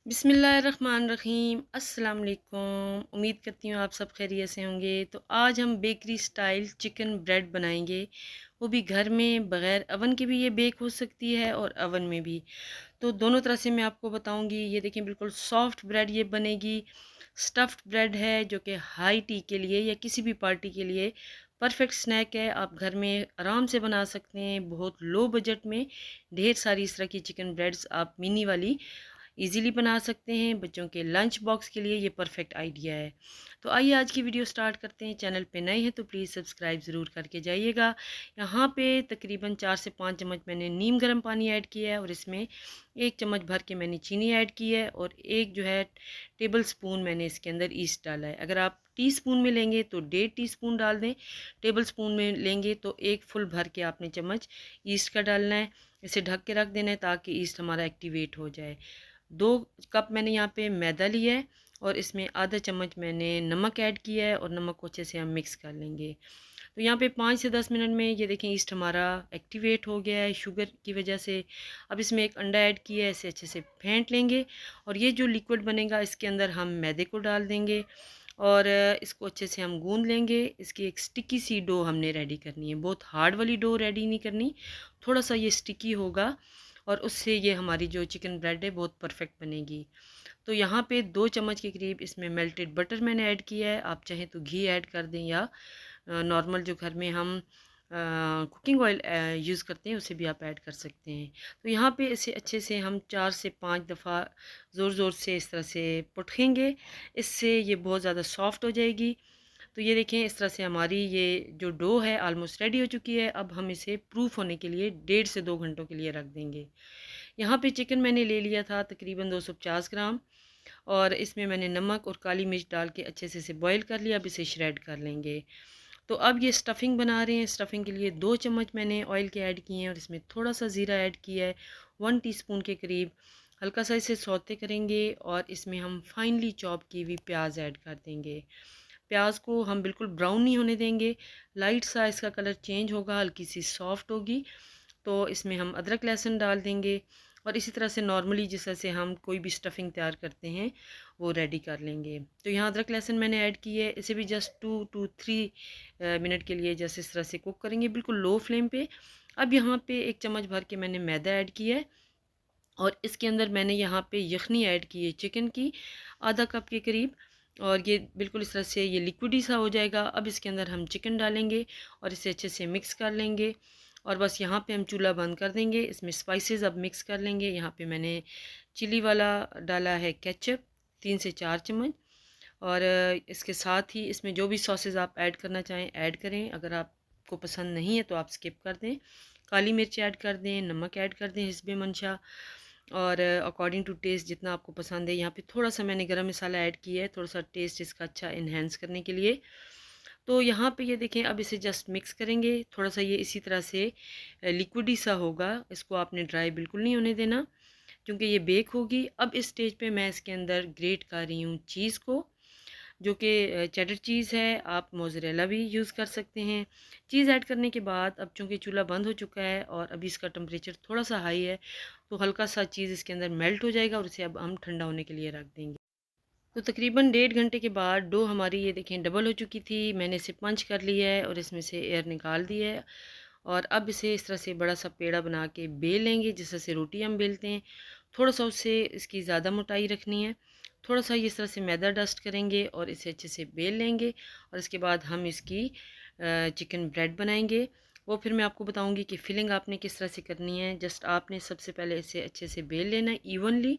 बिस्मिल्लाहिर्रहमानिर्रहीम अस्सलाम वालेकुम। उम्मीद करती हूँ आप सब खैरियत से होंगे। तो आज हम बेकरी स्टाइल चिकन ब्रेड बनाएंगे, वो भी घर में बग़ैर अवन के भी ये बेक हो सकती है और अवन में भी। तो दोनों तरह से मैं आपको बताऊंगी। ये देखें, बिल्कुल सॉफ्ट ब्रेड ये बनेगी। स्टफ़्ड ब्रेड है जो कि हाई टी के लिए या किसी भी पार्टी के लिए परफेक्ट स्नैक है। आप घर में आराम से बना सकते हैं, बहुत लो बजट में। ढेर सारी इस तरह की चिकन ब्रेड्स आप मिनी वाली इजीली बना सकते हैं। बच्चों के लंच बॉक्स के लिए ये परफेक्ट आइडिया है। तो आइए आज की वीडियो स्टार्ट करते हैं। चैनल पे नए हैं तो प्लीज़ सब्सक्राइब ज़रूर करके जाइएगा। यहाँ पे तकरीबन 4 से 5 चम्मच मैंने नीम गर्म पानी ऐड किया है और इसमें 1 चम्मच भर के मैंने चीनी ऐड की है और एक जो है टेबल स्पून मैंने इसके अंदर ईस्ट डाला है। अगर आप टीस्पून में लेंगे तो 1.5 टीस्पून डाल दें, टेबल स्पून में लेंगे तो एक फुल भर के आपने चम्मच ईस्ट का डालना है। इसे ढक के रख देना है ताकि ईस्ट हमारा एक्टिवेट हो जाए। 2 कप मैंने यहाँ पे मैदा लिया है और इसमें आधा चम्मच मैंने नमक ऐड किया है और नमक को अच्छे से हम मिक्स कर लेंगे। तो यहाँ पे 5 से 10 मिनट में ये देखें ईस्ट हमारा एक्टिवेट हो गया है शुगर की वजह से। अब इसमें एक अंडा ऐड किया है, इसे अच्छे से फेंट लेंगे और ये जो लिक्विड बनेगा इसके अंदर हम मैदे को डाल देंगे और इसको अच्छे से हम गूंद लेंगे। इसकी एक स्टिकी सी डो हमने रेडी करनी है, बहुत हार्ड वाली डो रेडी नहीं करनी, थोड़ा सा ये स्टिकी होगा और उससे ये हमारी जो चिकन ब्रेड है बहुत परफेक्ट बनेगी। तो यहाँ पे 2 चम्मच के करीब इसमें मेल्टेड बटर मैंने ऐड किया है। आप चाहें तो घी ऐड कर दें या नॉर्मल जो घर में हम कुकिंग ऑयल यूज़ करते हैं उसे भी आप ऐड कर सकते हैं। तो यहाँ पे इसे अच्छे से हम 4 से 5 दफ़ा ज़ोर ज़ोर से इस तरह से पटखेंगे, इससे ये बहुत ज़्यादा सॉफ्ट हो जाएगी। तो ये देखें इस तरह से हमारी ये जो डो है ऑलमोस्ट रेडी हो चुकी है। अब हम इसे प्रूफ होने के लिए 1.5 से 2 घंटों के लिए रख देंगे। यहाँ पे चिकन मैंने ले लिया था तकरीबन 250 ग्राम और इसमें मैंने नमक और काली मिर्च डाल के अच्छे से इसे बॉईल कर लिया। अब इसे श्रेड कर लेंगे। तो अब ये स्टफ़िंग बना रहे हैं। स्टफ़िंग के लिए 2 चम्मच मैंने ऑयल के ऐड किए हैं और इसमें थोड़ा सा ज़ीरा ऐड किया है, 1 टीस्पून के करीब। हल्का सा इसे सौते करेंगे और इसमें हम फाइनली चॉप की हुई प्याज ऐड कर देंगे। प्याज को हम बिल्कुल ब्राउन नहीं होने देंगे, लाइट सा इसका कलर चेंज होगा, हल्की सी सॉफ्ट होगी। तो इसमें हम अदरक लहसुन डाल देंगे और इसी तरह से नॉर्मली जिस तरह से हम कोई भी स्टफ़िंग तैयार करते हैं वो रेडी कर लेंगे। तो यहाँ अदरक लहसुन मैंने ऐड की है, इसे भी जस्ट 2 टू 3 मिनट के लिए जैसे इस तरह से कुक करेंगे बिल्कुल लो फ्लेम पे। अब यहाँ पे 1 चम्मच भर के मैंने मैदा ऐड किया है और इसके अंदर मैंने यहाँ पे यखनी ऐड की है चिकन की, आधा कप के करीब। और ये बिल्कुल इस तरह से ये लिक्विडी सा हो जाएगा। अब इसके अंदर हम चिकन डालेंगे और इसे अच्छे से मिक्स कर लेंगे और बस यहाँ पे हम चूल्हा बंद कर देंगे। इसमें स्पाइसेस अब मिक्स कर लेंगे। यहाँ पे मैंने चिली वाला डाला है केचप 3 से 4 चम्मच और इसके साथ ही इसमें जो भी सॉसेज आप ऐड करना चाहें ऐड करें। अगर आपको पसंद नहीं है तो आप स्किप कर दें। काली मिर्च ऐड कर दें, नमक ऐड कर दें हिस्बे मंशा और अकॉर्डिंग टू टेस्ट जितना आपको पसंद है। यहाँ पे थोड़ा सा मैंने गरम मसाला ऐड किया है, थोड़ा सा टेस्ट इसका अच्छा इन्हेंस करने के लिए। तो यहाँ पे ये देखें, अब इसे जस्ट मिक्स करेंगे। थोड़ा सा ये इसी तरह से लिक्विडी सा होगा, इसको आपने ड्राई बिल्कुल नहीं होने देना क्योंकि ये बेक होगी। अब इस स्टेज पे मैं इसके अंदर ग्रेट कर रही हूँ चीज़ को, जो कि चेडर चीज़ है। आप मोज़रेला भी यूज़ कर सकते हैं। चीज़ ऐड करने के बाद अब चूँकि चूल्हा बंद हो चुका है और अभी इसका टेम्परेचर थोड़ा सा हाई है तो हल्का सा चीज़ इसके अंदर मेल्ट हो जाएगा और इसे अब हम ठंडा होने के लिए रख देंगे। तो तकरीबन 1.5 घंटे के बाद डो हमारी ये देखें डबल हो चुकी थी। मैंने इसे पंच कर लिया है और इसमें से एयर निकाल दी है और अब इसे इस तरह से बड़ा सा पेड़ा बना के बेल लेंगे जिस तरह से रोटी हम बेलते हैं। थोड़ा सा उससे इसकी ज़्यादा मोटाई रखनी है। थोड़ा सा इस तरह से मैदा डस्ट करेंगे और इसे अच्छे से बेल लेंगे और इसके बाद हम इसकी चिकन ब्रेड बनाएंगे। वो फिर मैं आपको बताऊंगी कि फिलिंग आपने किस तरह से करनी है। जस्ट आपने सबसे पहले इसे अच्छे से बेल लेना है इवनली।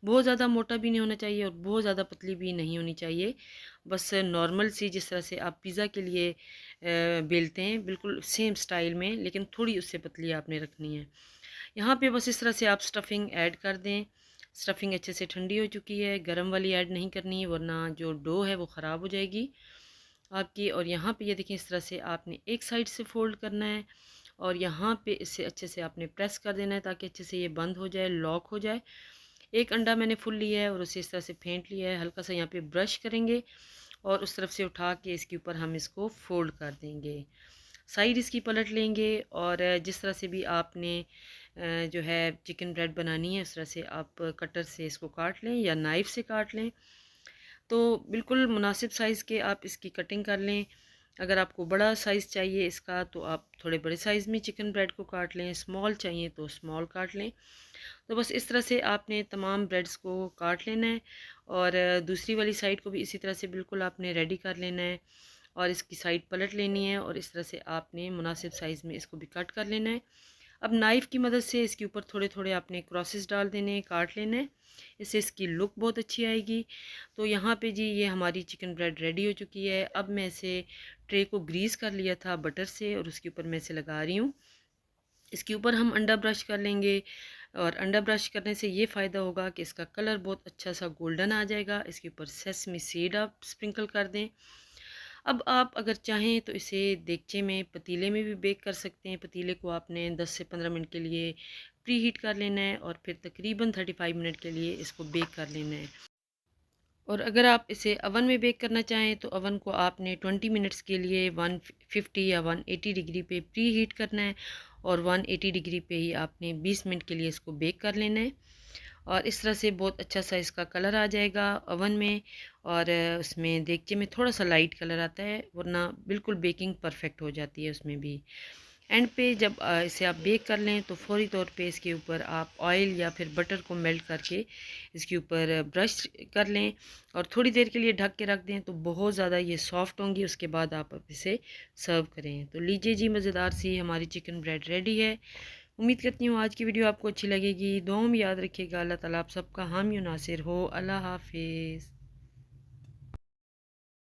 बहुत ज़्यादा मोटा भी नहीं होना चाहिए और बहुत ज़्यादा पतली भी नहीं होनी चाहिए। बस नॉर्मल सी जिस तरह से आप पिज़्ज़ा के लिए बेलते हैं बिल्कुल सेम स्टाइल में, लेकिन थोड़ी उससे पतली आपने रखनी है। यहाँ पे बस इस तरह से आप स्टफ़िंग ऐड कर दें। स्टफ़िंग अच्छे से ठंडी हो चुकी है, गरम वाली ऐड नहीं करनी है वरना जो डो है वो ख़राब हो जाएगी आपकी। और यहाँ पे ये देखें इस तरह से आपने एक साइड से फ़ोल्ड करना है और यहाँ पे इसे अच्छे से आपने प्रेस कर देना है ताकि अच्छे से ये बंद हो जाए, लॉक हो जाए। एक अंडा मैंने फुल लिया है और उसे इस तरह से फेंट लिया है। हल्का सा यहाँ पे ब्रश करेंगे और उस तरफ से उठा के इसके ऊपर हम इसको फोल्ड कर देंगे। साइड इसकी पलट लेंगे और जिस तरह से भी आपने जो है चिकन ब्रेड बनानी है, उस तरह से आप कटर से इसको काट लें या नाइफ़ से काट लें। तो बिल्कुल मुनासिब साइज़ के आप इसकी कटिंग कर लें। अगर आपको बड़ा साइज़ चाहिए इसका तो आप थोड़े बड़े साइज़ में चिकन ब्रेड को काट लें, स्मॉल चाहिए तो स्मॉल काट लें। तो बस इस तरह से आपने तमाम ब्रेड्स को काट लेना है और दूसरी वाली साइड को भी इसी तरह से बिल्कुल आपने रेडी कर लेना है और इसकी साइड पलट लेनी है और इस तरह से आपने मुनासिब साइज़ में इसको भी कट कर लेना है। अब नाइफ़ की मदद से इसके ऊपर थोड़े थोड़े आपने क्रॉसेस डाल देने हैं, काट लेना है। इससे इसकी लुक बहुत अच्छी आएगी। तो यहाँ पे जी ये हमारी चिकन ब्रेड रेडी हो चुकी है। अब मैं इसे ट्रे को ग्रीस कर लिया था बटर से और उसके ऊपर मैं इसे लगा रही हूँ। इसके ऊपर हम अंडा ब्रश कर लेंगे और अंडा ब्रश करने से ये फ़ायदा होगा कि इसका कलर बहुत अच्छा सा गोल्डन आ जाएगा। इसके ऊपर सेसमी सीड आप स्प्रिंकल कर दें। अब आप अगर चाहें तो इसे देगचे में, पतीले में भी बेक कर सकते हैं। पतीले को आपने 10 से 15 मिनट के लिए प्री हीट कर लेना है और फिर तकरीबन 35 मिनट के लिए इसको बेक कर लेना है। और अगर आप इसे अवन में बेक करना चाहें तो अवन को आपने 20 मिनट्स के लिए 150 या 180 डिग्री पे प्री हीट करना है और 180 डिग्री पे ही आपने 20 मिनट के लिए इसको बेक कर लेना है। और इस तरह से बहुत अच्छा सा इसका कलर आ जाएगा अवन में और उसमें देगचे में थोड़ा सा लाइट कलर आता है, वरना बिल्कुल बेकिंग परफेक्ट हो जाती है उसमें भी। एंड पे जब इसे आप बेक कर लें तो फ़ौरी तौर पे इसके ऊपर आप ऑयल या फिर बटर को मेल्ट करके इसके ऊपर ब्रश कर लें और थोड़ी देर के लिए ढक के रख दें तो बहुत ज़्यादा ये सॉफ्ट होंगी। उसके बाद आप इसे सर्व करें। तो लीजिए जी, मज़ेदार सी हमारी चिकन ब्रेड रेडी है। उम्मीद करती हूँ आज की वीडियो आपको अच्छी लगेगी। दुआ में याद रखिएगा। अल्लाह ताला आप सबका हामी और नासिर हो। अल्लाह हाफिज़।